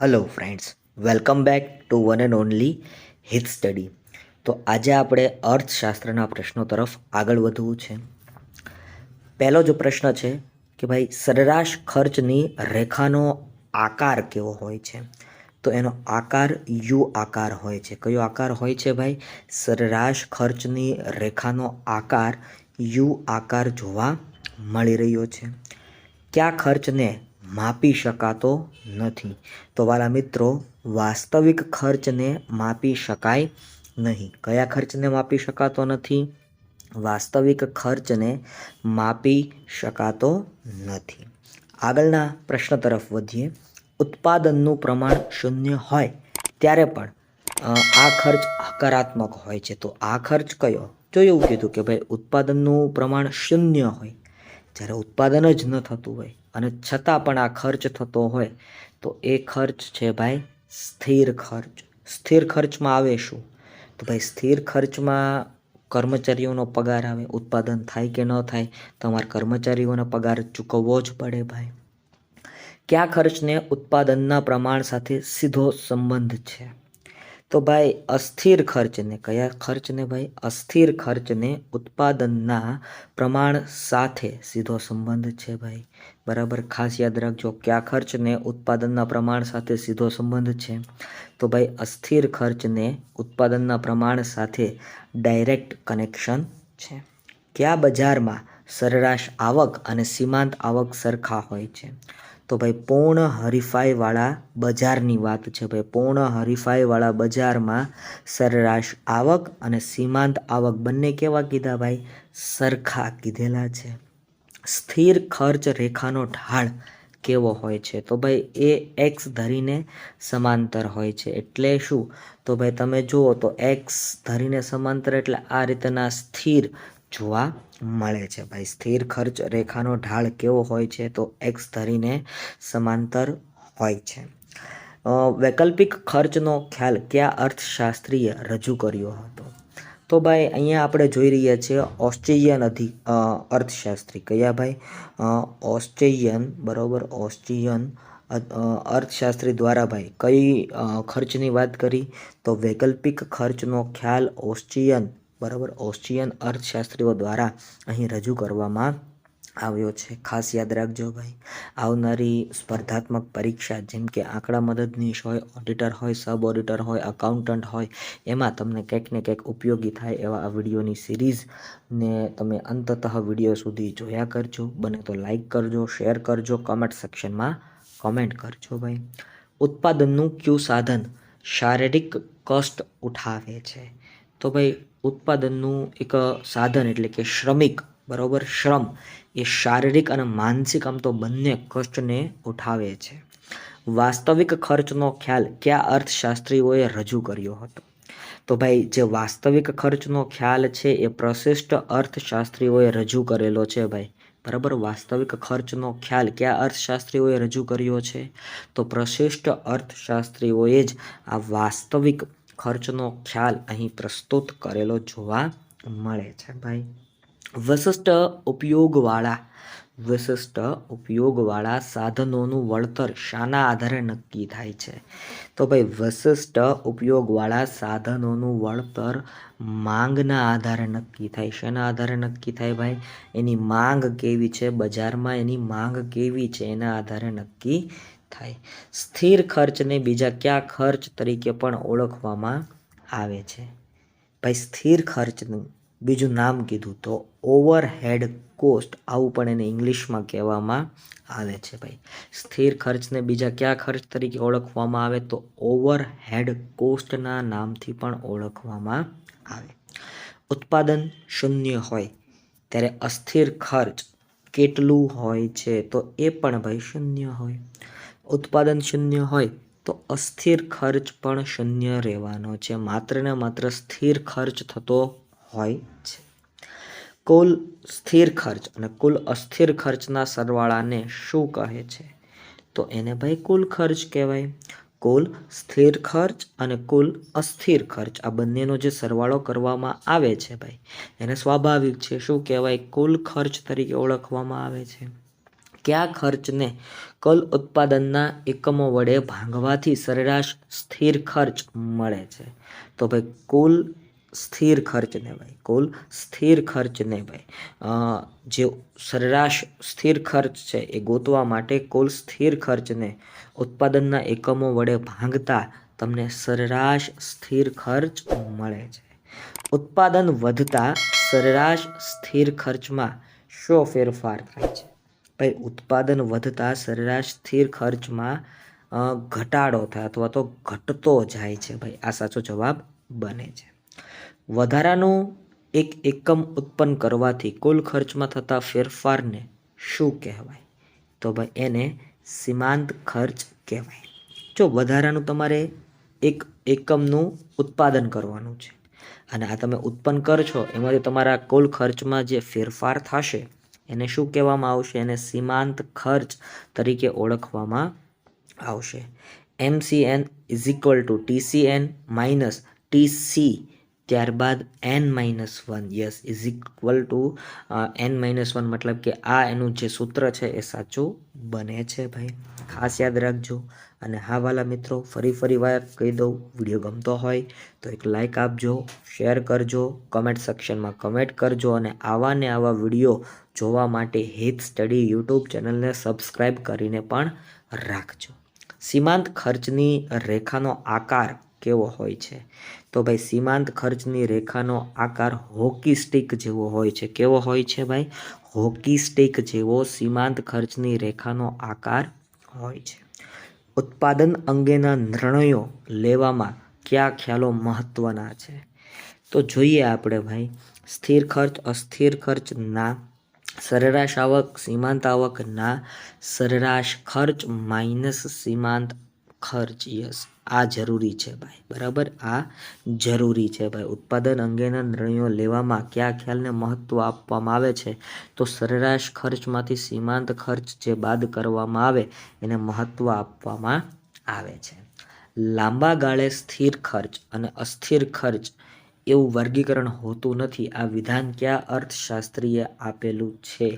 Hello friends, welcome back to one and only હિત study. તો આજે આપણે અર્થશાસ્ત્રના પ્રશ્નો તરફ આગળ વધવું છે. પહેલો જો પ્રશ્ન છે કે ભાઈ સરેરાશ ખર્ચની રેખાનો આકાર કેવો હોય છે? તો એનો આકાર યુ આકાર હોય છે. કયો આકાર હોય છે ભાઈ? સરેરાશ ખર્ચની રેખાનો આકાર યુ આકાર જોવા મળી રહ્યો છે. કયા ખર્ચને માપી શકાતો નથી? તો વાલા મિત્રો, વાસ્તવિક ખર્ચને માપી શકાય નહીં. કયા ખર્ચને માપી શકાતો નથી? વાસ્તવિક ખર્ચને માપી શકાતો નથી. આગળના પ્રશ્ન તરફ વધીએ. ઉત્પાદનનું પ્રમાણ શૂન્ય હોય ત્યારે પણ આ ખર્ચ હકારાત્મક હોય છે. તો આ ખર્ચ કયો? જો એવું કીધું કે ભાઈ ઉત્પાદનનું પ્રમાણ શૂન્ય હોય, જ્યારે ઉત્પાદન જ ન થતું હોય અને છતાં પણ આ ખર્ચ થતો હોય, તો એ ખર્ચ છે ભાઈ સ્થિર ખર્ચ. સ્થિર ખર્ચમાં આવે શું? તો ભાઈ સ્થિર ખર્ચમાં કર્મચારીઓનો પગાર આવે. ઉત્પાદન થાય કે ન થાય, તમારે કર્મચારીઓનો પગાર ચૂકવવો જ પડે ભાઈ. કયા ખર્ચને ઉત્પાદનના પ્રમાણ સાથે સીધો સંબંધ છે? તો ભાઈ અસ્થિર ખર્ચને. કયા ખર્ચને ભાઈ? અસ્થિર ખર્ચને ઉત્પાદનના પ્રમાણ સાથે સીધો સંબંધ છે ભાઈ. બરાબર, ખાસ યાદ રાખજો. કયા ખર્ચને ઉત્પાદનના પ્રમાણ સાથે સીધો સંબંધ છે? તો ભાઈ અસ્થિર ખર્ચને ઉત્પાદનના પ્રમાણ સાથે ડાયરેક્ટ કનેક્શન છે. કયા બજારમાં સરેરાશ આવક અને સીમાંત આવક સરખા હોય છે? તો ભાઈ પૂર્ણ હરીફાઈવાળા બજારની વાત છે ભાઈ. પૂર્ણ હરીફાઈવાળા બજારમાં સરેરાશ આવક અને સીમાંત આવક બંને કેવા કીધા ભાઈ? સરખા કીધેલા છે. સ્થિર ખર્ચ રેખાનો ઢાળ કેવો હોય છે? તો ભાઈ એ એક્સ ધરીને સમાંતર હોય છે. એટલે શું? તો ભાઈ તમે જુઓ તો એક્સ ધરીને સમાંતર એટલે આ રીતના સ્થિર જોવા મળે છે ભાઈ. સ્થિર ખર્ચ રેખાનો ઢાળ કેવો હોય છે? તો એક્સ ધરીને સમાંતર હોય છે. વૈકલ્પિક ખર્ચનો ખ્યાલ કયા અર્થશાસ્ત્રીએ રજૂ કર્યો હતો? તો ભાઈ અહીંયા આપણે જોઈ રહ્યા છીએ ઓસ્ટ્રેલિયન અર્થશાસ્ત્રી. કયા ભાઈ? ઓસ્ટ્રેલિયન. બરાબર, ઓસ્ટ્રેલિયન અર્થશાસ્ત્રી દ્વારા ભાઈ કઈ ખર્ચની વાત કરી? તો વૈકલ્પિક ખર્ચનો ખ્યાલ ઓસ્ટ્રેલિયન, બરાબર, ઓસ્ટ્રેલિયન અર્થશાસ્ત્રીઓ દ્વારા અહીં રજૂ કરવામાં આવ્યો છે. ખાસ યાદ રાખજો ભાઈ. આવનારી સ્પર્ધાત્મક પરીક્ષા જેમ કે આંકડા મદદનીશ હોય, ઓડિટર હોય, સબ ઓડિટર હોય, અકાઉન્ટન્ટ હોય, એમાં તમને કંઈક ને કંઈક ઉપયોગી થાય એવા આ વિડીયોની સિરીઝને તમે અંતતઃ વિડીયો સુધી જોયા કરજો. બને તો લાઈક કરજો, શેર કરજો, કમેન્ટ સેક્શનમાં કમેન્ટ કરજો ભાઈ. ઉત્પાદનનું કયું સાધન શારીરિક કષ્ટ ઉઠાવે છે? તો ભાઈ ઉત્પાદનનું એક સાધન એટલે કે શ્રમિક, બરાબર, શ્રમ એ શારીરિક અને માનસિક આમ તો બંને કષ્ટને ઉઠાવે છે. વાસ્તવિક ખર્ચનો ખ્યાલ કયા અર્થશાસ્ત્રીઓએ રજૂ કર્યો હતો? તો ભાઈ જે વાસ્તવિક ખર્ચનો ખ્યાલ છે એ પ્રશિષ્ટ અર્થશાસ્ત્રીઓએ રજૂ કરેલો છે ભાઈ. બરાબર, વાસ્તવિક ખર્ચનો ખ્યાલ કયા અર્થશાસ્ત્રીઓએ રજૂ કર્યો છે? તો પ્રશિષ્ટ અર્થશાસ્ત્રીઓએ જ આ વાસ્તવિક ખર્ચનો ખ્યાલ અહીં પ્રસ્તુત કરેલો જોવા મળે છે ભાઈ. વિશિષ્ટ ઉપયોગવાળા સાધનોનું વળતર શાના આધારે નક્કી થાય છે? તો ભાઈ વિશિષ્ટ ઉપયોગવાળા સાધનોનું વળતર માંગના આધારે નક્કી થાય. શેના આધારે નક્કી થાય ભાઈ? એની માંગ કેવી છે બજારમાં, એની માંગ કેવી છે એના આધારે નક્કી થાય. સ્થિર ખર્ચને બીજા કયા ખર્ચ તરીકે પણ ઓળખવામાં આવે છે? ભાઈ સ્થિર ખર્ચનું બીજું નામ કીધું તો ઓવરહેડ કોસ્ટ, આવું પણ એને ઇંગ્લિશમાં કહેવામાં આવે છે ભાઈ. સ્થિર ખર્ચને બીજા કયા ખર્ચ તરીકે ઓળખવામાં આવે? તો ઓવરહેડ કોસ્ટના નામથી પણ ઓળખવામાં આવે. ઉત્પાદન શૂન્ય હોય ત્યારે અસ્થિર ખર્ચ કેટલું હોય છે? તો એ પણ ભાઈ શૂન્ય હોય. ઉત્પાદન શૂન્ય હોય તો અસ્થિર ખર્ચ પણ શૂન્ય રહેવાનો છે. માત્ર ને માત્ર સ્થિર ખર્ચ થતો હોય છે. કુલ સ્થિર ખર્ચ અને કુલ અસ્થિર ખર્ચના સરવાળાને શું કહે છે? તો એને ભાઈ કુલ ખર્ચ કહેવાય. કુલ સ્થિર ખર્ચ અને કુલ અસ્થિર ખર્ચ આ બંનેનો જે સરવાળો કરવામાં આવે છે ભાઈ એને સ્વાભાવિક છે શું કહેવાય? કુલ ખર્ચ તરીકે ઓળખવામાં આવે છે. કયા ખર્ચને કુલ ઉત્પાદનના એકમો વડે ભાંગવાથી સરેરાશ સ્થિર ખર્ચ મળે છે? તો ભાઈ કુલ સ્થિર ખર્ચને ભાઈ કુલ સ્થિર ખર્ચને ભાઈ જે સરેરાશ સ્થિર ખર્ચ છે એ ગોતવા માટે કુલ સ્થિર ખર્ચને ઉત્પાદનના એકમો વડે ભાંગતા તમને સરેરાશ સ્થિર ખર્ચ મળે છે. ઉત્પાદન વધતા સરેરાશ સ્થિર ખર્ચમાં શો ફેરફાર થાય છે? ભાઈ ઉત્પાદન વધતા સરેરાશ સ્થિર ખર્ચમાં ઘટાડો થાય અથવા તો ઘટતો જાય છે ભાઈ. આ સાચો જવાબ બને છે. વધારાનું એક એકમ ઉત્પન્ન કરવાથી કુલ ખર્ચમાં થતા ફેરફારને શું કહેવાય? તો ભાઈ એને સીમાંત ખર્ચ કહેવાય. જો વધારાનું તમારે એક એકમનું ઉત્પાદન કરવાનું છે અને આ તમે ઉત્પન્ન કરશો એમાંથી તમારા કુલ ખર્ચમાં જે ફેરફાર થશે એને શું કહેવામાં આવશે? એને સીમાંત ખર્ચ તરીકે ઓળખવામાં આવશે. MCN is equal to TCN minus TC ત્યારબાદ N-1 yes is equal to N-1 મતલબ કે આ એનું જે સૂત્ર છે એ સાચું બને છે ભાઈ. ખાસ યાદ રાખજો. અને હા વાલા મિત્રો, ફરી વાર કહી દઉં, વિડીયો ગમતો હોય તો એક લાઈક આપજો, શેર કરજો, કમેન્ટ સેક્શનમાં કમેન્ટ કરજો અને આવા વિડીયો જોવા માટે હિત સ્ટડી યુટ્યુબ ચેનલને સબસ્ક્રાઈબ કરીને પણ રાખજો. સીમાંત ખર્ચની રેખાનો આકાર કેવો હોય છે? તો ભાઈ સીમાંત ખર્ચની રેખાનો આકાર હોકી સ્ટિક જેવો હોય છે. કેવો હોય છે ભાઈ? હોકી સ્ટિક જેવો સીમાંત ખર્ચની રેખાનો આકાર હોય છે. ઉત્પાદન અંગેના નિર્ણયો લેવામાં કયા ખ્યાલો મહત્વના છે? તો જોઈએ આપણે ભાઈ. સ્થિર ખર્ચ, અસ્થિર ખર્ચના, સરેરાશ આવક, સીમાંત આવકના, સરેરાશ ખર્ચ માઇનસ સીમાંત ખર્ચ. યસ, આ જરૂરી છે ભાઈ. બરાબર, આ જરૂરી છે ભાઈ. ઉત્પાદન અંગેના નિર્ણયો લેવામાં કયા ખ્યાલને મહત્વ આપવામાં આવે છે? તો સરેરાશ ખર્ચમાંથી સીમાંત ખર્ચ જે બાદ કરવામાં આવે એને મહત્વ આપવામાં આવે છે. લાંબા ગાળે સ્થિર ખર્ચ અને અસ્થિર ખર્ચ એવું વર્ગીકરણ હોતું નથી. આ વિધાન કયા અર્થશાસ્ત્રીએ આપેલું છે?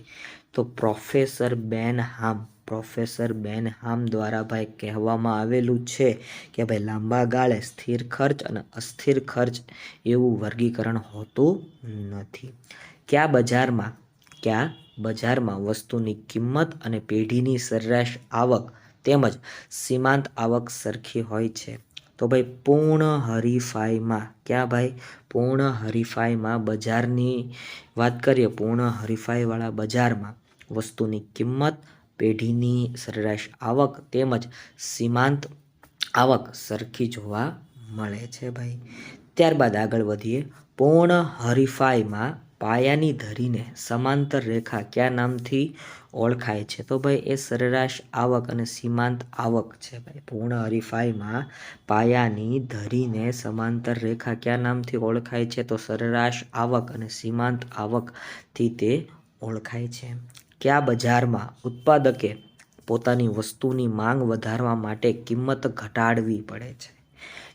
તો પ્રોફેસર બેનહામ દ્વારા ભાઈ કહેવામાં આવેલું છે કે ભાઈ લાંબા ગાળે સ્થિર ખર્ચ અને અસ્થિર ખર્ચ એવું વર્ગીકરણ હોતું નથી. કયા બજારમાં વસ્તુની કિંમત અને પેઢીની સરેરાશ આવક તેમજ સીમાંત આવક સરખી હોય છે? તો ભાઈ પૂર્ણ હરીફાઈમાં. ક્યાં ભાઈ? પૂર્ણ હરીફાઈમાં બજારની વાત કરીએ, પૂર્ણ હરીફાઈવાળા બજારમાં વસ્તુની કિંમત, પેઢીની સરેરાશ આવક તેમજ સીમાંત આવક સરખી જોવા મળે છે ભાઈ. ત્યારબાદ આગળ વધીએ. પૂર્ણ હરીફાઈમાં પાયાની ધરીને સમાંતર રેખા કયા નામથી ઓળખાય છે? તો ભાઈ એ સરેરાશ આવક અને સીમાંત આવક છે ભાઈ. પૂર્ણ હરીફાઈમાં પાયાની ધરીને સમાંતર રેખા કયા નામથી ઓળખાય છે? તો સરેરાશ આવક અને સીમાંત આવકથી તે ઓળખાય છે. કયા બજારમાં ઉત્પાદકે પોતાની વસ્તુની માંગ વધારવા માટે કિંમત ઘટાડવી પડે છે?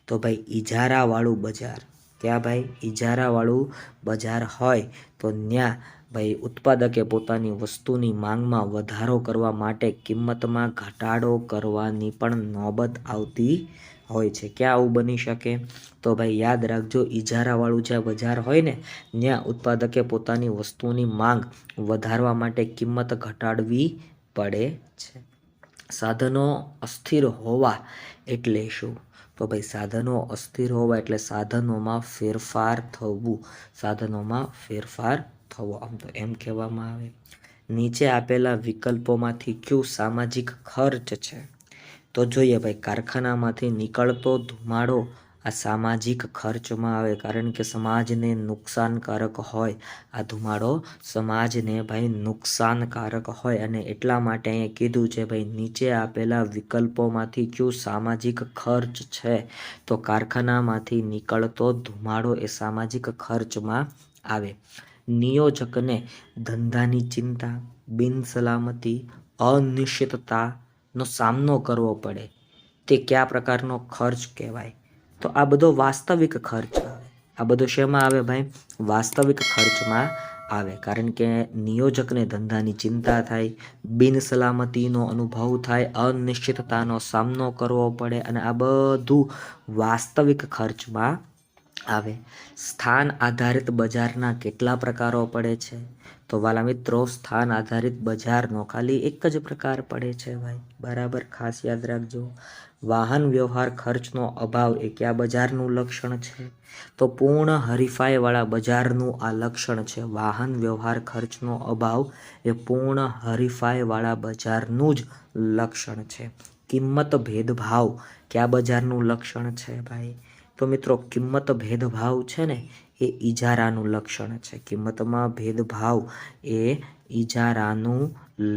તો ભાઈ ઇજારાવાળું બજાર. ક્યાં ભાઈ? ઇજારાવાળું બજાર હોય તો ત્યાં ભાઈ ઉત્પાદકે પોતાની વસ્તુની માંગમાં વધારો કરવા માટે કિંમતમાં ઘટાડો કરવાની પણ નોબત આવતી હોય છે. ક્યાં આવું બની શકે? તો ભાઈ યાદ રાખજો, ઇજારાવાળું જ્યાં બજાર હોય ને ત્યાં ઉત્પાદકે પોતાની વસ્તુની માંગ વધારવા માટે કિંમત ઘટાડવી પડે છે. સાધનો અસ્થિર હોવા એટલે શું? તો ભાઈ સાધનો અસ્થિર હોવા એટલે સાધનોમાં ફેરફાર થવું. આમ તો એમ કહેવામાં આવે. નીચે આપેલા વિકલ્પોમાંથી કયું સામાજિક ખર્ચ છે? તો જોઈએ ભાઈ, કારખાનામાંથી નીકળતો ધુમાડો આ સામાજિક ખર્ચમાં આવે, કારણ કે સમાજને નુકસાનકારક હોય આ ધુમાડો, સમાજને ભાઈ નુકસાનકારક હોય અને એટલા માટે અહીંયા કીધું છે ભાઈ નીચે આપેલા વિકલ્પોમાંથી કયું સામાજિક ખર્ચ છે? તો કારખાનામાંથી નીકળતો ધુમાડો એ સામાજિક ખર્ચમાં આવે. નિયોજકને ધંધાની ચિંતા, બિનસલામતી, અનિશ્ચિતતાનો સામનો કરવો પડે તે કયા પ્રકારનો ખર્ચ કહેવાય? તો આ બધો વાસ્તવિક ખર્ચ આવે. આ બધો શેમાં આવે ભાઈ? વાસ્તવિક ખર્ચમાં આવે. કારણ કે નિયોજકને ધંધાની ચિંતા થાય, બિનસલામતીનો અનુભવ થાય, અનિશ્ચિતતાનો સામનો કરવો પડે, અને આ બધું વાસ્તવિક ખર્ચમાં આવે. સ્થાન આધારિત બજારના કેટલા પ્રકારો પડે છે? તો વાલા મિત્રો, સ્થાન આધારિત બજારનો ખાલી એક જ પ્રકાર પડે છે ભાઈ. બરાબર, ખાસ યાદ રાખજો. વાહન વ્યવહાર ખર્ચનો અભાવ એ કયા બજારનું લક્ષણ છે? તો પૂર્ણ હરીફાઈવાળા બજારનું આ લક્ષણ છે. વાહન વ્યવહાર ખર્ચનો અભાવ એ પૂર્ણ હરીફાઈવાળા બજારનું જ લક્ષણ છે. કિંમત ભેદભાવ કયા બજારનું લક્ષણ છે ભાઈ? તો મિત્રો, કિંમત ભેદભાવ છે ને એ ઇજારાનું લક્ષણ છે. કિંમતમાં ભેદભાવ એ ઇજારાનું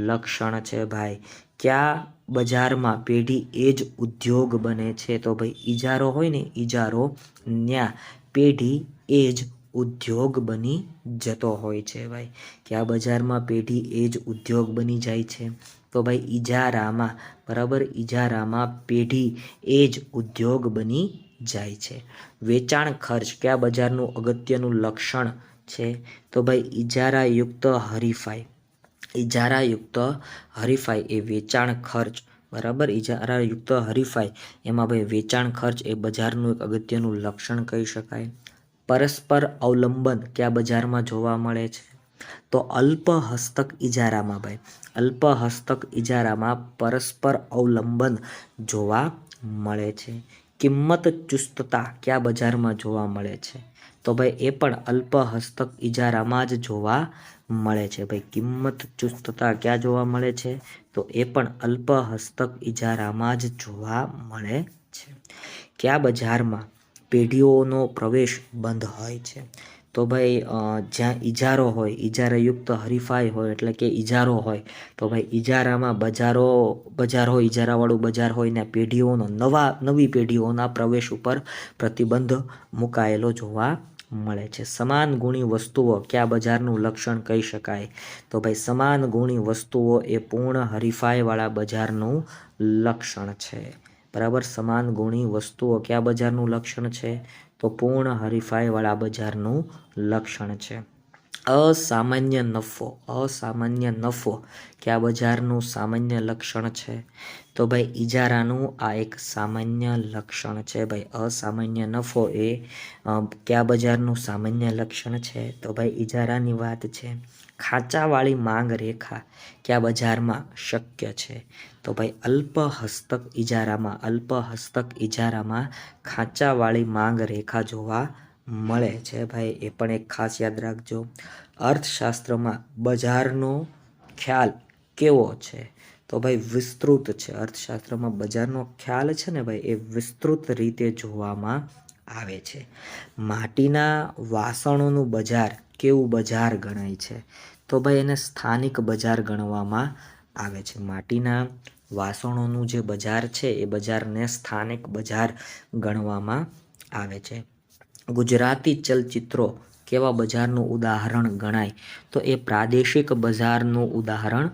લક્ષણ છે ભાઈ. કયા બજારમાં પેઢી એ જ ઉદ્યોગ બને છે? તો ભાઈ ઇજારો હોય ને, ઇજારો, ન્યા પેઢી એ જ ઉદ્યોગ બની જતો હોય છે ભાઈ. કયા બજારમાં પેઢી એ જ ઉદ્યોગ બની જાય છે? તો ભાઈ ઇજારામાં. બરાબર, ઇજારામાં પેઢી એ જ ઉદ્યોગ બની જાય છે. વેચાણ ખર્ચ કયા બજારનું અગત્યનું લક્ષણ છે? તો ભાઈ ઇજારાયુક્ત હરીફાઈ. ઇજારાયુક્ત હરીફાઈ એ વેચાણ ખર્ચ. બરાબર, ઇજારાયુક્ત હરીફાઈ એમાં ભાઈ વેચાણ ખર્ચ એ બજારનું એક અગત્યનું લક્ષણ કહી શકાય. પરસ્પર અવલંબન કયા બજારમાં જોવા મળે છે? તો અલ્પ હસ્તક ઇજારામાં ભાઈ. અલ્પ હસ્તક ઇજારામાં પરસ્પર અવલંબન જોવા મળે છે. કિંમત ચુસ્તતા કયા બજારમાં જોવા મળે છે? તો ભાઈ એ પણ અલ્પ હસ્તક ઇજારામાં જ જોવા મળે છે ભાઈ. કિંમત ચુસ્તતા ક્યાં જોવા મળે છે? તો એ પણ અલ્પ હસ્તક ઇજારામાં જ જોવા મળે છે. કયા બજારમાં પેઢીઓનો પ્રવેશ બંધ હોય છે? તો ભાઈ જ્યાં ઇજારો હોય, ઇજારાયુક્ત હરીફાઈ હોય, એટલે કે ઇજારો હોય, તો ભાઈ ઇજારામાં બજાર હોય, ઇજારાવાળું બજાર હોય ને પેઢીઓનો નવી પેઢીઓના પ્રવેશ ઉપર પ્રતિબંધ મુકાયેલો જોવા મળે છે. સમાન ગુણી વસ્તુઓ કયા બજારનું લક્ષણ કહી શકાય? તો ભાઈ સમાન ગુણી વસ્તુઓ એ પૂર્ણ હરીફાઈવાળા બજારનું લક્ષણ છે. બરાબર, સમાન ગુણી વસ્તુઓ કયા બજારનું લક્ષણ છે? તો પૂર્ણ હરીફાઈવાળા બજારનું લક્ષણ છે. અસામાન્ય નફો. અસામાન્ય નફો કયા બજારનું સામાન્ય લક્ષણ છે? તો ભાઈ ઇજારાનું આ એક સામાન્ય લક્ષણ છે ભાઈ. અસામાન્ય નફો એ કયા બજારનું સામાન્ય લક્ષણ છે? તો ભાઈ ઇજારાની વાત છે. ખાંચાવાળી માંગ રેખા કયા બજારમાં શક્ય છે? તો ભાઈ અલ્પ હસ્તક ઇજારામાં. અલ્પ હસ્તક ઇજારામાં ખાંચાવાળી માંગ રેખા જોવા મળે છે ભાઈ. એ પણ એક ખાસ યાદ રાખજો. અર્થશાસ્ત્રમાં બજારનો ખ્યાલ કેવો છે? તો ભાઈ વિસ્તૃત છે. અર્થશાસ્ત્રમાં બજારનો ખ્યાલ છે ને ભાઈ એ વિસ્તૃત રીતે જોવામાં આવે છે. માટીના વાસણોનું બજાર કેવું બજાર ગણાય છે? તો ભાઈ એને સ્થાનિક બજાર ગણવામાં આવે છે. માટીના વાસણોનું જે બજાર છે એ બજારને સ્થાનિક બજાર ગણવામાં આવે છે. ગુજરાતી ચલચિત્રો કેવા બજારનું ઉદાહરણ ગણાય? તો એ પ્રાદેશિક બજારનું ઉદાહરણ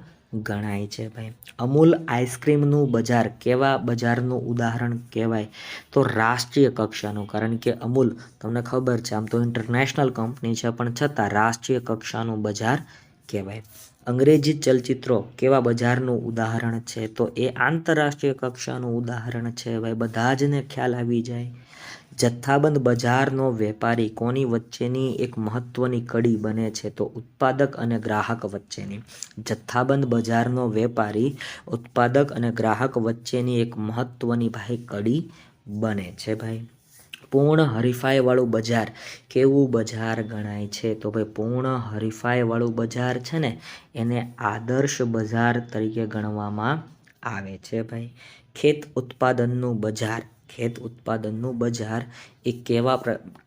ગણાય છે ભાઈ. અમૂલ આઈસ્ક્રીમનું બજાર કેવા બજારનું ઉદાહરણ કહેવાય? તો રાષ્ટ્રીય કક્ષાનું. કારણ કે અમૂલ તમને ખબર છે આમ તો ઇન્ટરનેશનલ કંપની છે, પણ છતાં રાષ્ટ્રીય કક્ષાનું બજાર કહેવાય. અંગ્રેજી ચલચિત્રો કેવા બજારનું ઉદાહરણ છે? તો એ આંતરરાષ્ટ્રીય કક્ષાનું ઉદાહરણ છે ભાઈ. બધા જને ખ્યાલ આવી જાય. જથ્થાબંધ બજારનો વેપારી કોની વચ્ચેની એક મહત્વની કડી બને છે? તો ઉત્પાદક અને ગ્રાહક વચ્ચેની. જથ્થાબંધ બજારનો વેપારી ઉત્પાદક અને ગ્રાહક વચ્ચેની એક મહત્વની ભાઈ કડી બને છે ભાઈ. પૂર્ણ હરીફાઈવાળું બજાર કેવું બજાર ગણાય છે? તો ભાઈ પૂર્ણ હરીફાઈવાળું બજાર છે ને એને આદર્શ બજાર તરીકે ગણવામાં આવે છે ભાઈ. ખેત ઉત્પાદનનું બજાર. ખેત ઉત્પાદનનું બજાર એ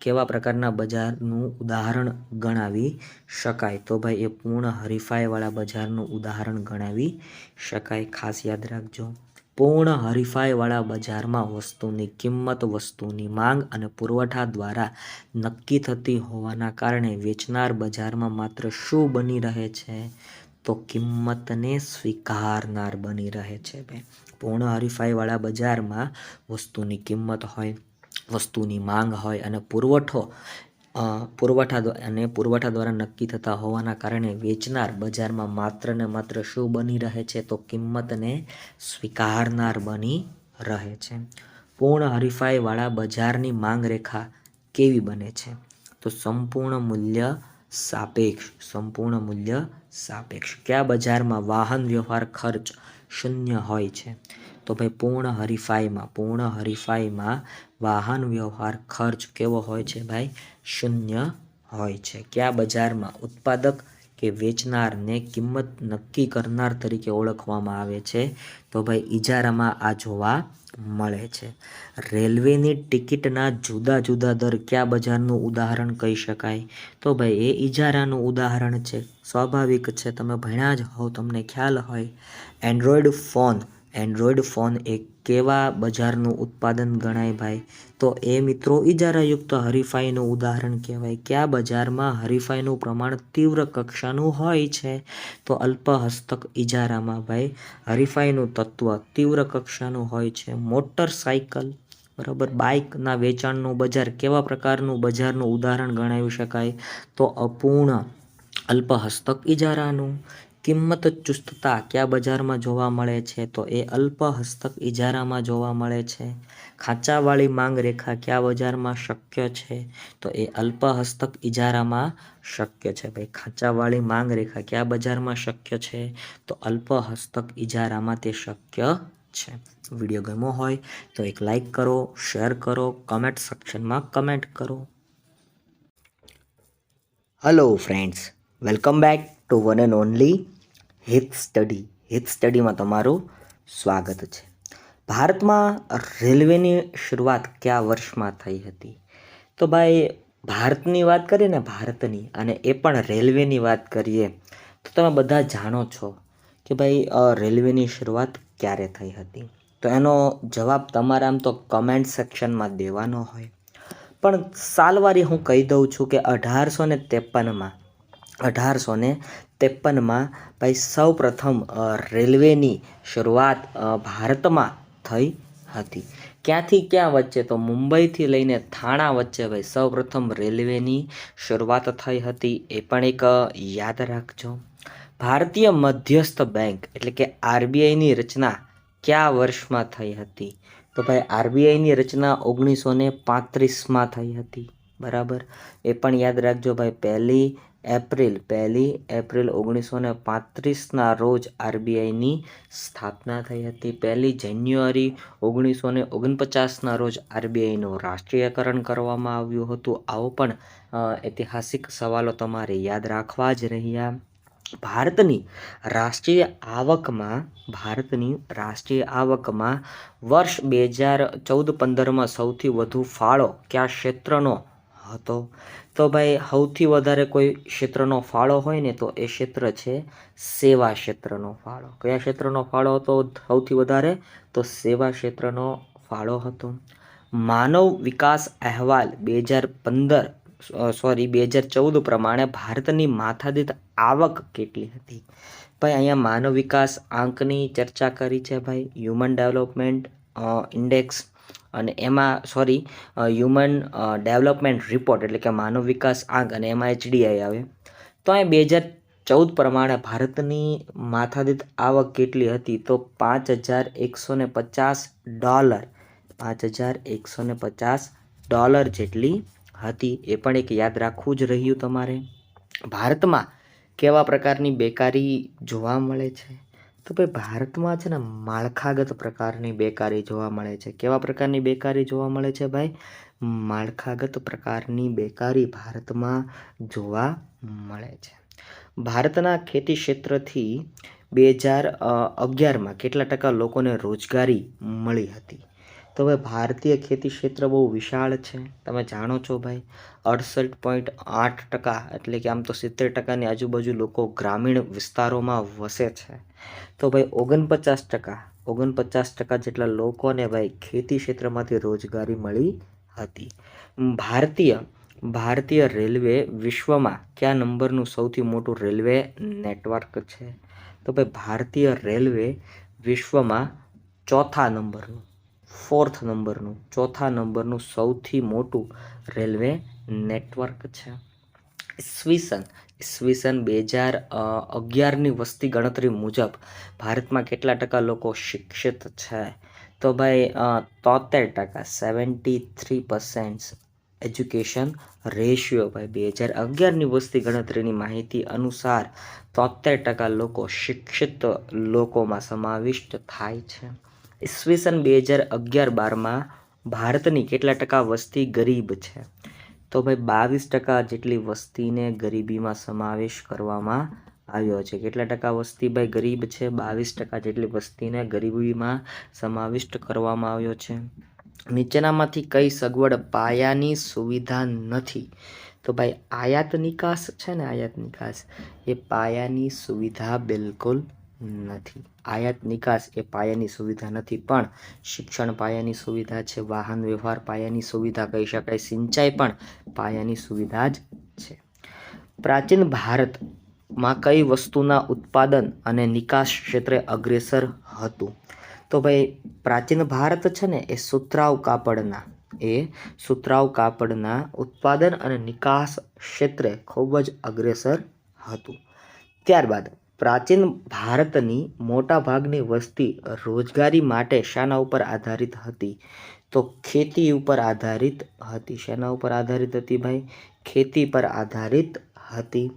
કેવા પ્રકારના બજારનું ઉદાહરણ ગણાવી શકાય? તો ભાઈ એ પૂર્ણ હરીફાઈવાળા બજારનું ઉદાહરણ ગણાવી શકાય. ખાસ યાદ રાખજો. પૂર્ણ હરીફાઈવાળા બજારમાં વસ્તુની કિંમત વસ્તુની માંગ અને પુરવઠા દ્વારા નક્કી થતી હોવાના કારણે વેચનાર બજારમાં માત્ર શું બની રહે છે? તો કિંમતને સ્વીકારનાર બની રહે છે ભાઈ. પૂર્ણ હરીફાઈવાળા બજારમાં વસ્તુની કિંમત હોય, વસ્તુની માંગ હોય અને પુરવઠા દ્વારા નક્કી થતા હોવાના કારણે વેચનાર બજારમાં માત્ર ને માત્ર શું બની રહે છે? તો કિંમતને સ્વીકારનાર બની રહે છે. પૂર્ણ હરીફાઈવાળા બજારની માંગ રેખા કેવી બને છે? તો સંપૂર્ણ મૂલ્ય સાપેક્ષ. કયા બજારમાં વાહન વ્યવહાર ખર્ચ શૂન્ય હોય છે? તો ભાઈ પૂર્ણ હરીફાઈમાં વાહન વ્યવહાર ખર્ચ કેવો હોય છે ભાઈ? શૂન્ય હોય છે. કયા બજારમાં ઉત્પાદક કે વેચનારને કિંમત નક્કી કરનાર તરીકે ઓળખવામાં આવે છે? તો ભાઈ ઇજારામાં આ જોવા મળે છે. રેલવેની ટિકિટના જુદા જુદા દર કયા બજારનું ઉદાહરણ કહી શકાય? તો ભાઈ એ ઇજારાનું ઉદાહરણ છે. સ્વાભાવિક છે, તમે ભણ્યા જ હો, તમને ખ્યાલ હોય. એન્ડ્રોઈડ ફોન એ કેવા બજારનું ઉત્પાદન ગણાય ભાઈ? તો એ મિત્રો ઇજારાયુક્ત હરીફાઈનું ઉદાહરણ કહેવાય. કયા બજારમાં હરીફાઈનું પ્રમાણ તીવ્ર કક્ષાનું હોય છે? તો અલ્પહસ્તક ઇજારામાં ભાઈ હરીફાઈનું તત્વ તીવ્ર કક્ષાનું હોય છે. મોટરસાયકલ બરાબર બાઇકના વેચાણનું બજાર કેવા પ્રકારનું બજારનું ઉદાહરણ ગણાવી શકાય? તો અપૂર્ણ અલ્પહસ્તક ઇજારાનું. કિંમત ચુસ્તતા કયા બજારમાં જોવા મળે છે? તો એ અલ્પહસ્તક ઇજારામાં જોવા મળે છે. ખાંચાવાળી માંગ રેખા કયા બજારમાં શક્ય છે? તો એ અલ્પહસ્તક ઇજારામાં શક્ય છે ભાઈ. ખાંચાવાળી માંગ રેખા કયા બજારમાં શક્ય છે? તો અલ્પહસ્તક ઇજારામાં તે શક્ય છે. વિડીયો ગમ્યો હોય તો એક લાઈક કરો, શેર કરો, કમેન્ટ સેક્શનમાં કમેન્ટ કરો. Hello friends, welcome back to one and only હિત સ્ટડીમાં તમારું સ્વાગત છે. ભારતમાં રેલવેની શરૂઆત કયા વર્ષમાં થઈ હતી? તો ભાઈ ભારતની વાત કરીએ ને, ભારતની, અને એ પણ રેલવેની વાત કરીએ તો તમે બધા જાણો છો કે ભાઈ રેલવેની શરૂઆત ક્યારે થઈ હતી? તો એનો જવાબ તમારે આમ તો કમેન્ટ સેક્શનમાં દેવાનો હોય, પણ સાલવારી હું કહી દઉં છું કે 1853માં ભાઈ સૌ પ્રથમ રેલવેની શરૂઆત ભારતમાં થઈ હતી. ક્યાંથી ક્યાં વચ્ચે? તો મુંબઈથી લઈને થાણા વચ્ચે ભાઈ સૌ પ્રથમ રેલવેની શરૂઆત થઈ હતી. એ પણ એક યાદ રાખજો. ભારતીય મધ્યસ્થ બેંક એટલે કે આરબીઆઈની રચના કયા વર્ષમાં થઈ હતી? તો ભાઈ આરબીઆઈની રચના 1935માં થઈ હતી. બરાબર, એ પણ યાદ રાખજો ભાઈ. 1 એપ્રિલ 1935ના રોજ આરબીઆઈની સ્થાપના થઈ હતી. 1 જાન્યુઆરી 1949ના રોજ આરબીઆઈનું રાષ્ટ્રીયકરણ કરવામાં આવ્યું હતું. આવો પણ ઐતિહાસિક સવાલો તમારે યાદ રાખવા જ રહ્યા. ભારતની રાષ્ટ્રીય આવકમાં વર્ષ 2014-15માં સૌથી વધુ ફાળો કયા ક્ષેત્રનો હતો? તો ભાઈ સૌથી વધારે કોઈ ક્ષેત્રનો ફાળો હોય ને તો એ ક્ષેત્ર છે સેવા ક્ષેત્રનો ફાળો. કયા ક્ષેત્રનો ફાળો હતો સૌથી વધારે? તો સેવા ક્ષેત્રનો ફાળો હતો. માનવ વિકાસ અહેવાલ 2014 પ્રમાણે ભારતની માથાદીઠ આવક કેટલી હતી? ભાઈ અહીંયા માનવ વિકાસ આંકની ચર્ચા કરી છે ભાઈ, હ્યુમન ડેવલપમેન્ટ ઇન્ડેક્સ, અને એમાં હ્યુમન ડેવલપમેન્ટ રિપોર્ટ એટલે કે માનવ વિકાસ આંક, અને એમાં HDI આવે. તો અહીંયા 2014 પ્રમાણે ભારતની માથાદીઠ આવક કેટલી હતી? તો $5,150 જેટલી હતી. એ પણ એક યાદ રાખવું જ રહ્યું તમારે. ભારતમાં કેવા પ્રકારની બેકારી જોવા મળે છે? તો ભાઈ ભારતમાં છે ને માળખાગત પ્રકારની બેકારી જોવા મળે છે. કેવા પ્રકારની બેકારી જોવા મળે છે ભાઈ? માળખાગત પ્રકારની બેકારી ભારતમાં જોવા મળે છે. ભારતના ખેતી ક્ષેત્રથી 2011માં કેટલા ટકા લોકોને રોજગારી મળી હતી? તો ભાઈ ભારતીય ખેતી ક્ષેત્ર બહુ વિશાળ છે, તમે જાણો છો ભાઈ. 68.8% એટલે કે આમ તો 70%ની આજુબાજુ લોકો ગ્રામીણ વિસ્તારોમાં વસે છે. તો ભાઈ 49% જેટલા લોકોને ભાઈ ખેતી ક્ષેત્રમાંથી રોજગારી મળી હતી. ભારતીય રેલવે વિશ્વમાં કયા નંબરનું સૌથી મોટું રેલવે નેટવર્ક છે? તો ભાઈ ભારતીય રેલવે વિશ્વમાં ચોથા નંબરનું સૌથી મોટું રેલવે નેટવર્ક છે. ઈસવીસન 2011ની વસ્તી ગણતરી મુજબ ભારતમાં કેટલા ટકા લોકો શિક્ષિત છે? તો ભાઈ 73%, 73% એજ્યુકેશન રેશિયો. ભાઈ 2011ની વસ્તી ગણતરીની માહિતી અનુસાર 73% લોકો શિક્ષિત લોકોમાં સમાવિષ્ટ થાય છે. ઈસવીસન 2011-12માં ભારતની કેટલા ટકા વસ્તી ગરીબ છે? તો ભાઈ 22% જેટલી વસ્તીને ગરીબીમાં સમાવેશ કરવામાં આવ્યો છે. કેટલા ટકા વસ્તી ભાઈ ગરીબ છે? 22% જેટલી વસ્તીને ગરીબીમાં સમાવિષ્ટ કરવામાં આવ્યો છે. નીચેનામાંથી કઈ સગવડ પાયાની સુવિધા નથી? તો ભાઈ આયાત નિકાસ છે ને, આયાત નિકાસ એ પાયાની સુવિધા બિલકુલ નથી. આયાત નિકાસ એ પાયાની સુવિધા નથી, પણ શિક્ષણ પાયાની સુવિધા છે, વાહન વ્યવહાર પાયાની સુવિધા કહી શકાય, સિંચાઈ પણ પાયાની સુવિધા જ છે. પ્રાચીન ભારતમાં કઈ વસ્તુના ઉત્પાદન અને નિકાસ ક્ષેત્રે અગ્રેસર હતું? તો ભાઈ પ્રાચીન ભારત છે ને એ સુતરાઉ કાપડના ઉત્પાદન અને નિકાસ ક્ષેત્રે ખૂબ જ અગ્રેસર હતું. ત્યારબાદ પ્રાચીન ભારતની મોટાભાગની વસ્તી રોજગારી માટે શાના ઉપર આધારિત હતી? તો ખેતી ઉપર આધારિત હતી. શાના ઉપર આધારિત હતી ભાઈ? ખેતી પર આધારિત હતી.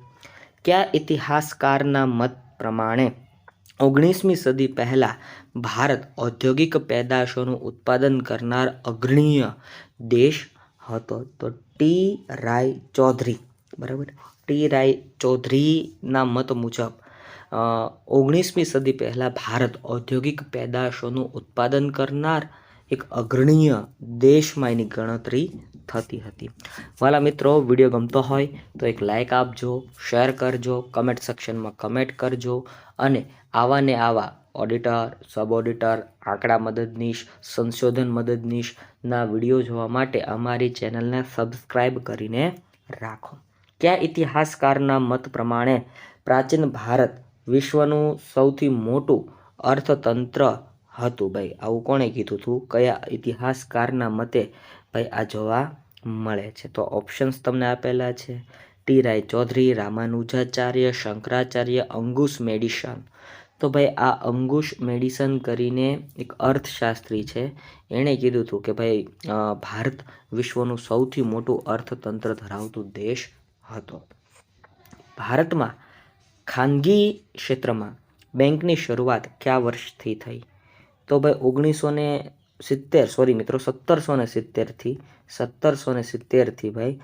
કયા ઇતિહાસકારના મત પ્રમાણે 19મી સદી પહેલા ભારત ઔદ્યોગિક પેદાશોનું ઉત્પાદન કરનાર અગ્રણીય દેશ હતો? તો ટી રાય ચૌધરી. બરાબર, ટી રાય ચૌધરીના મત મુજબ 19મી સદી પહેલા ભારત ઔદ્યોગિક પેદાશોનું ઉત્પાદન કરનાર એક અગ્રણીય દેશમાં એની ગણતરી થતી હતી. વાલા મિત્રો, વિડીયો ગમતો હોય તો એક લાઇક આપજો, શેર કરજો, કમેન્ટ સેક્શનમાં કમેન્ટ કરજો અને આવા ને આવા ઓડિટર, સબ ઓડિટર, આંકડા મદદનીશ, સંશોધન મદદનીશના વિડીયો જોવા માટે અમારી ચેનલને સબસ્ક્રાઈબ કરીને રાખો. કયા ઇતિહાસકારના મત પ્રમાણે પ્રાચીન ભારત વિશ્વનું સૌથી મોટું અર્થતંત્ર હતું? ભાઈ આવું કોણે કીધું હતું? કયા ઇતિહાસકારના મતે ભાઈ આ જોવા મળે છે? તો ઓપ્શન્સ તમને આપેલા છે: ટી રાય ચૌધરી, રામાનુજાચાર્ય, શંકરાચાર્ય, અંગુશ મેડિસન. તો ભાઈ આ અંગુશ મેડિસન કરીને એક અર્થશાસ્ત્રી છે, એણે કીધું હતું કે ભાઈ ભારત વિશ્વનું સૌથી મોટું અર્થતંત્ર ધરાવતું દેશ હતો. ભારતમાં ખાનગી ક્ષેત્રમાં બેંકની શરૂઆત કયા વર્ષથી થઈ? તો ભાઈ 1770થી ભાઈ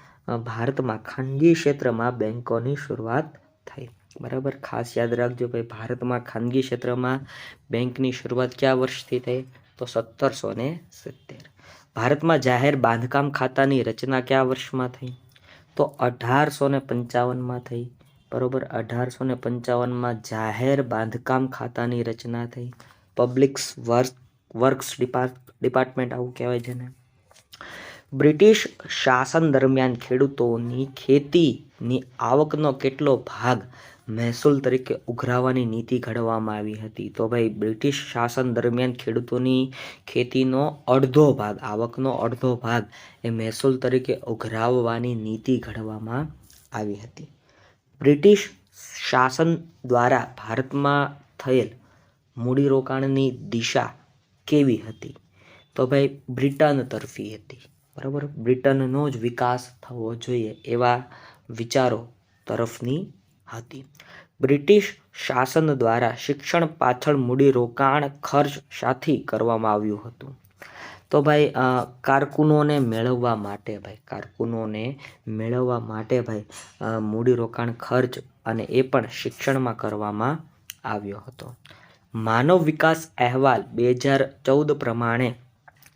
ભારતમાં ખાનગી ક્ષેત્રમાં બેંકોની શરૂઆત થઈ. બરાબર, ખાસ યાદ રાખજો ભાઈ, ભારતમાં ખાનગી ક્ષેત્રમાં બેંકની શરૂઆત કયા વર્ષથી થઈ? તો 1770. ભારતમાં જાહેર બાંધકામ ખાતાની રચના કયા વર્ષમાં થઈ? તો 1855માં થઈ. બરોબર, 1855માં જાહેર બાંધકામ ખાતાની રચના થઈ. પબ્લિક વર્ક્સ ડિપાર્ટમેન્ટ આવું કહેવાય છે ને. બ્રિટિશ શાસન દરમિયાન ખેડૂતોની ખેતીની આવકનો કેટલો ભાગ મહેસૂલ તરીકે ઉઘરાવવાની નીતિ ઘડવામાં આવી હતી? તો ભાઈ બ્રિટિશ શાસન દરમિયાન ખેડૂતોની ખેતીનો અડધો ભાગ, આવકનો અડધો ભાગ એ મહેસૂલ તરીકે ઉઘરાવવાની નીતિ ઘડવામાં આવી હતી. બ્રિટિશ શાસન દ્વારા ભારતમાં થયેલ મૂડીરોકાણની દિશા કેવી હતી? તો ભાઈ બ્રિટન તરફી હતી. બરાબર, બ્રિટનનો જ વિકાસ થવો જોઈએ એવા વિચારો તરફની હતી. બ્રિટિશ શાસન દ્વારા શિક્ષણ પાછળ મૂડીરોકાણ ખર્ચ શાથી કરવામાં આવ્યું હતું? તો ભાઈ કારકુનોને મેળવવા માટે ભાઈ મૂડીરોકાણ ખર્ચ, અને એ પણ શિક્ષણમાં કરવામાં આવ્યો હતો. માનવ વિકાસ અહેવાલ 2014 પ્રમાણે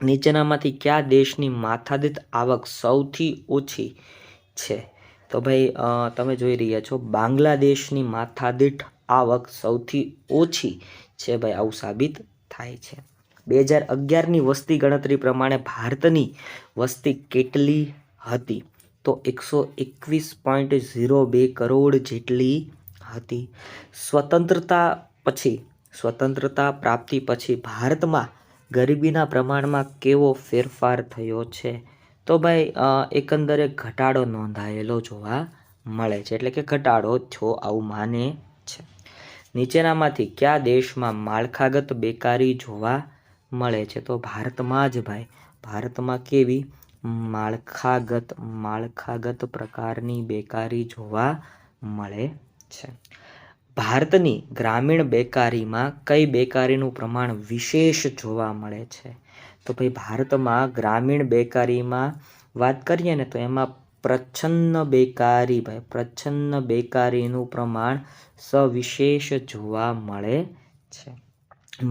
નીચેનામાંથી કયા દેશની માથાદીઠ આવક સૌથી ઓછી છે? તો ભાઈ તમે જોઈ રહ્યા છો, બાંગ્લાદેશની માથાદીઠ આવક સૌથી ઓછી છે. ભાઈ આવું સાબિત થાય છે. 2011ની વસ્તી ગણતરી પ્રમાણે ભારતની વસ્તી કેટલી હતી? તો 121.02 કરોડ જેટલી હતી. સ્વતંત્રતા પ્રાપ્તિ પછી ભારતમાં ગરીબીના પ્રમાણમાં કેવો ફેરફાર થયો છે? તો ભાઈ એકંદરે ઘટાડો નોંધાયેલો જોવા મળે છે, એટલે કે ઘટાડો છો આવું માને છે. નીચેનામાંથી કયા દેશમાં માળખાગત બેકારી જોવા મળે છે? તો ભારતમાં જ ભાઈ, ભારતમાં કેવી માળખાગત પ્રકારની બેકારી જોવા મળે છે. ભારતની ગ્રામીણ બેકારીમાં કઈ બેકારીનું પ્રમાણ વિશેષ જોવા મળે છે? તો ભાઈ ભારતમાં ગ્રામીણ બેકારીમાં વાત કરીએ ને તો એમાં પ્રચ્છન્ન બેકારીનું પ્રમાણ સવિશેષ જોવા મળે છે.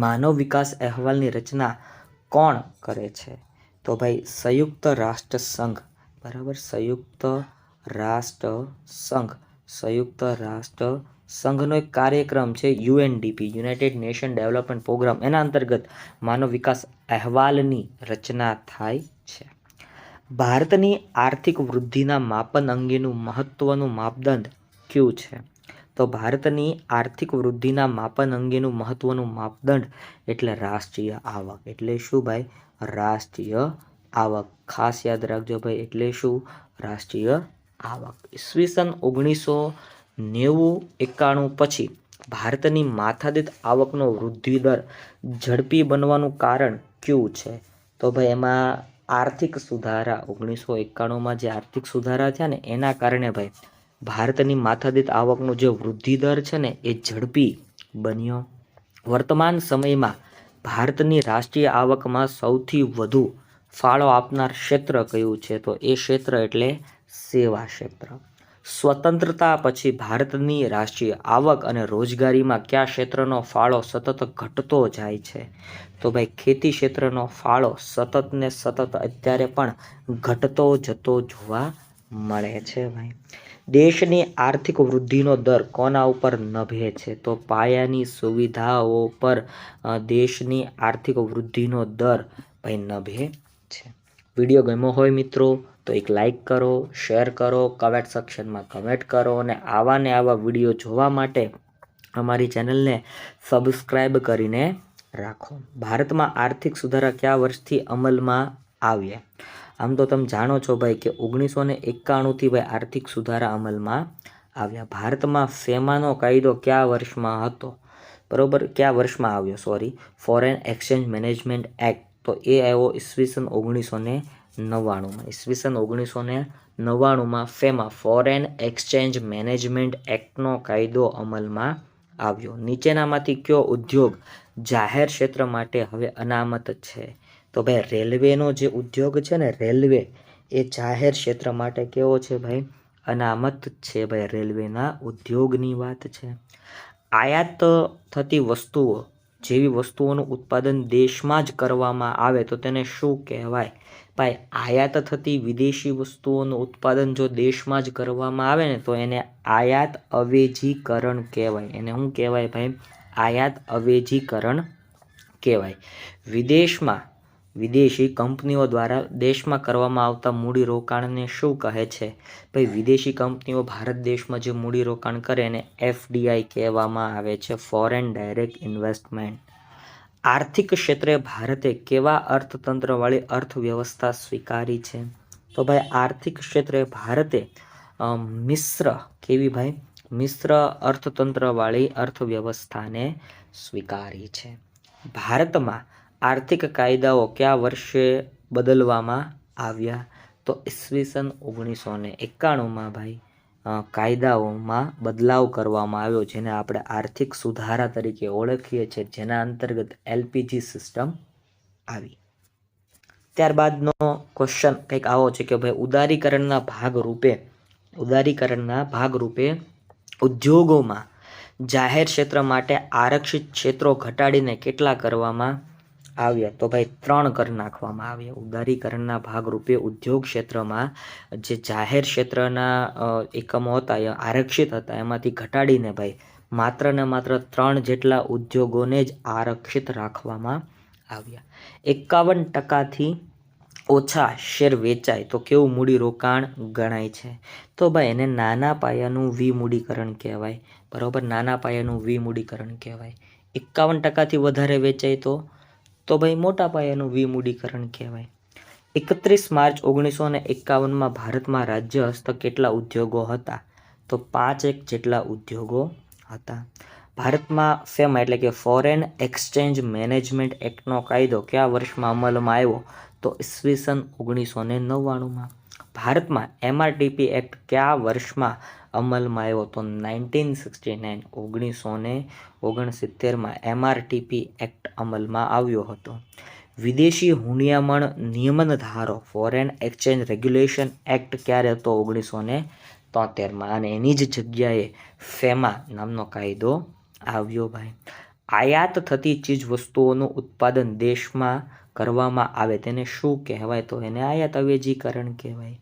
માનવ વિકાસ અહેવાલની રચના કોણ કરે છે? તો ભાઈ સંયુક્ત રાષ્ટ્ર સંઘ, બરાબર, સંયુક્ત રાષ્ટ્ર સંઘનો એક કાર્યક્રમ છે UNDP, United Nation Development Programme, એના અંતર્ગત માનવ વિકાસ અહેવાલની રચના થાય છે. ભારતની આર્થિક વૃદ્ધિના માપન અંગેનું મહત્વનું માપદંડ કયું છે? તો ભારતની આર્થિક વૃદ્ધિના માપન અંગેનું મહત્વનું માપદંડ એટલે રાષ્ટ્રીય આવક. એટલે શું ભાઈ? રાષ્ટ્રીય આવક. ખાસ યાદ રાખજો ભાઈ, એટલે શું? રાષ્ટ્રીય આવક. ઈસવીસન 1990-91 પછી ભારતની માથાદીઠ આવકનો વૃદ્ધિ દર ઝડપી બનવાનું કારણ કયું છે? તો ભાઈ એમાં આર્થિક સુધારા, 1991માં જે આર્થિક સુધારા થયા ને એના કારણે ભાઈ ભારતની માથાદીઠ આવકનો જે વૃદ્ધિ દર છે ને એ ઝડપી બન્યો. વર્તમાન સમયમાં ભારતની રાષ્ટ્રીય આવકમાં સૌથી વધુ ફાળો આપનાર ક્ષેત્ર કયું છે? તો એ ક્ષેત્ર એટલે સેવા ક્ષેત્ર. સ્વતંત્રતા પછી ભારતની રાષ્ટ્રીય આવક અને રોજગારીમાં કયા ક્ષેત્રનો ફાળો સતત ઘટતો જાય છે? તો ભાઈ ખેતી ક્ષેત્રનો ફાળો સતત અત્યારે પણ ઘટતો જતો જોવા મળે છે ભાઈ. દેશની આર્થિક વૃદ્ધિનો દર કોના ઉપર નભે છે? તો પાયાની સુવિધાઓ પર દેશની આર્થિક વૃદ્ધિનો દર ભાઈ નભે છે. વિડીયો ગમ્યો હોય મિત્રો તો એક લાઈક કરો, શેર કરો, કમેન્ટ સેક્શનમાં કમેન્ટ કરો અને આવા ને આવા વિડીયો જોવા માટે અમારી ચેનલને સબસ્ક્રાઈબ કરીને રાખો. ભારતમાં આર્થિક સુધારા કયા વર્ષથી અમલમાં આવ્યા? આમ તો તમે જાણો છો ભાઈ કે 1991થી ભાઈ આર્થિક સુધારા અમલમાં આવ્યા. ભારતમાં ફેમાનો કાયદો કયા વર્ષમાં હતો? બરોબર, કયા વર્ષમાં આવ્યો? Foreign exchange management act. તો એ આવ્યો ઈસવીસન 1999માં. ઈસવીસન 1999માં ફેમા, ફોરેન એક્સચેન્જ મેનેજમેન્ટ એક્ટનો કાયદો અમલમાં આવ્યો. નીચેનામાંથી કયો ઉદ્યોગ જાહેર ક્ષેત્ર માટે હવે અનામત છે? તો ભાઈ રેલવેનો જે ઉદ્યોગ છે ને, રેલવે એ જાહેર ક્ષેત્ર માટે કેવો છે ભાઈ? અનામત છે ભાઈ. રેલવેના ઉદ્યોગની વાત છે. આયાત થતી વસ્તુઓ જેવી વસ્તુઓનું ઉત્પાદન દેશમાં જ કરવામાં આવે તો તેને શું કહેવાય? ભાઈ આયાત થતી વિદેશી વસ્તુઓનું ઉત્પાદન જો દેશમાં જ કરવામાં આવે ને તો એને આયાત અવેજીકરણ કહેવાય. એને શું કહેવાય ભાઈ? આયાત અવેજીકરણ કહેવાય. વિદેશી કંપનીઓ દ્વારા દેશમાં કરવામાં આવતા મૂડીરોકાણને શું કહે છે? ભાઈ વિદેશી કંપનીઓ ભારત દેશમાં જે મૂડીરોકાણ કરે એને એફડીઆઈ કહેવામાં આવે છે, ફોરેન ડાયરેક્ટ ઇન્વેસ્ટમેન્ટ. આર્થિક ક્ષેત્રે ભારતે કેવા અર્થતંત્રવાળી અર્થવ્યવસ્થા સ્વીકારી છે? તો ભાઈ આર્થિક ક્ષેત્રે ભારતે મિશ્ર અર્થતંત્રવાળી અર્થવ્યવસ્થાને સ્વીકારી છે. ભારતમાં આર્થિક કાયદાઓ કયા વર્ષે બદલવામાં આવ્યા? તો ઈસવીસન 1991માં ભાઈ કાયદાઓમાં બદલાવ કરવામાં આવ્યો, જેને આપણે આર્થિક સુધારા તરીકે ઓળખીએ છીએ, જેના અંતર્ગત એલપીજી સિસ્ટમ આવી. ત્યારબાદનો ક્વેશ્ચન કંઈક આવો છે કે ભાઈ ઉદારીકરણના ભાગરૂપે ઉદ્યોગોમાં જાહેર ક્ષેત્ર માટે આરક્ષિત ક્ષેત્રો ઘટાડીને કેટલા કરવામાં આવ્યા? તો ભાઈ 3 કરી નાખવામાં આવ્યા. ઉદારીકરણના ભાગરૂપે ઉદ્યોગ ક્ષેત્રમાં જે જાહેર ક્ષેત્રના એકમો હતા એ આરક્ષિત હતા, એમાંથી ઘટાડીને ભાઈ માત્ર ને માત્ર 3 જેટલા ઉદ્યોગોને જ આરક્ષિત રાખવામાં આવ્યા. 51%થી ઓછા શેર વેચાય તો કેવું મૂડીરોકાણ ગણાય છે? તો ભાઈ એને નાના પાયાનું વિમૂડીકરણ કહેવાય. બરાબર, નાના પાયાનું વિમૂડીકરણ કહેવાય. 51%થી વધારે વેચાય તો તો ભાઈ મોટા પાયાનું વિમૂડીકરણ કહેવાય. 31 માર્ચ 1951માં ભારતમાં રાજ્ય હસ્તક કેટલા ઉદ્યોગો હતા? તો 5 જેટલા ઉદ્યોગો હતા. ભારતમાં ફેમા એટલે કે ફોરેન એક્સચેન્જ મેનેજમેન્ટ એક્ટનો કાયદો કયા વર્ષમાં અમલમાં આવ્યો? તો ઈસવીસન 1999માં. ભારતમાં MRTP એક્ટ કયા વર્ષમાં અમલમાં આવ્યો? તો 1969 1969માં MRTP એક્ટ અમલમાં આવ્યો હતો. વિદેશી હુંડિયામણ નિયમન ધારો ફોરેન એક્સચેન્જ રેગ્યુલેશન એક્ટ ક્યારે હતો? 1973માં. અને એની જ જગ્યાએ ફેમા નામનો કાયદો આવ્યો ભાઈ. આયાત થતી ચીજ વસ્તુઓનું ઉત્પાદન દેશમાં કરવામાં આવે તેને શું કહેવાય? તો એને આયાત અવેજીકરણ કહેવાય.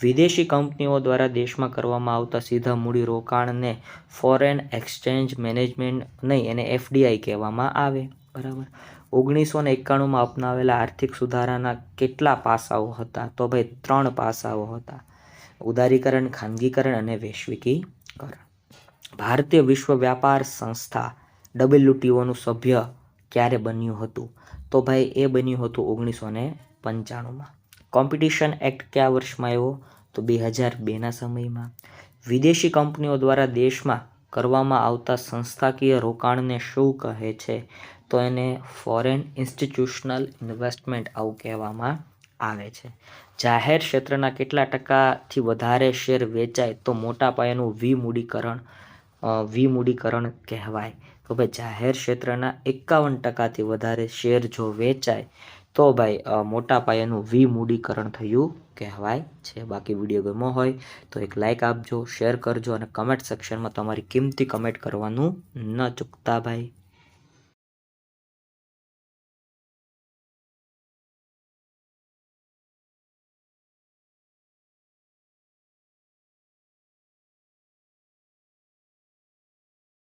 વિદેશી કંપનીઓ દ્વારા દેશમાં કરવામાં આવતા સીધા મૂડી રોકાણને ફોરેન એક્સચેન્જ મેનેજમેન્ટ નહીં, એને FDI કહેવામાં આવે. બરાબર. 1991માં અપનાવેલા આર્થિક સુધારાના કેટલા પાસાઓ હતા? તો ભાઈ 3 પાસાઓ હતા: ઉદારીકરણ, ખાનગીકરણ અને વૈશ્વિકીકરણ. ભારતીય વિશ્વ વ્યાપાર સંસ્થા WTOનું સભ્ય ક્યારે બન્યું હતું? તો ભાઈ એ બન્યું હતું 1995માં. કોમ્પિટિશન એક્ટ કયા વર્ષમાં આવ્યો? તો 2002ના સમયમાં. વિદેશી કંપનીઓ દ્વારા દેશમાં કરવામાં આવતા સંસ્થાકીય રોકાણને શું કહે છે? તો એને ફોરેન ઇન્સ્ટિટ્યુશનલ ઇન્વેસ્ટમેન્ટ આવું કહેવામાં આવે છે. જાહેર ક્ષેત્રના કેટલા ટકાથી વધારે શેર વેચાય તો મોટા પાયાનું વિમૂડીકરણ કહેવાય? તો ભાઈ જાહેર ક્ષેત્રના 51% વધારે શેર જો વેચાય તો ભાઈ મોટા પાયાનું વિમૂડીકરણ થયું કહેવાય છે. બાકી વિડીયો ગમ્યો હોય તો એક લાઇક આપજો, શેર કરજો અને કમેન્ટ સેક્શનમાં તમારી કિંમતી કમેન્ટ કરવાનું ન ચૂકતા ભાઈ.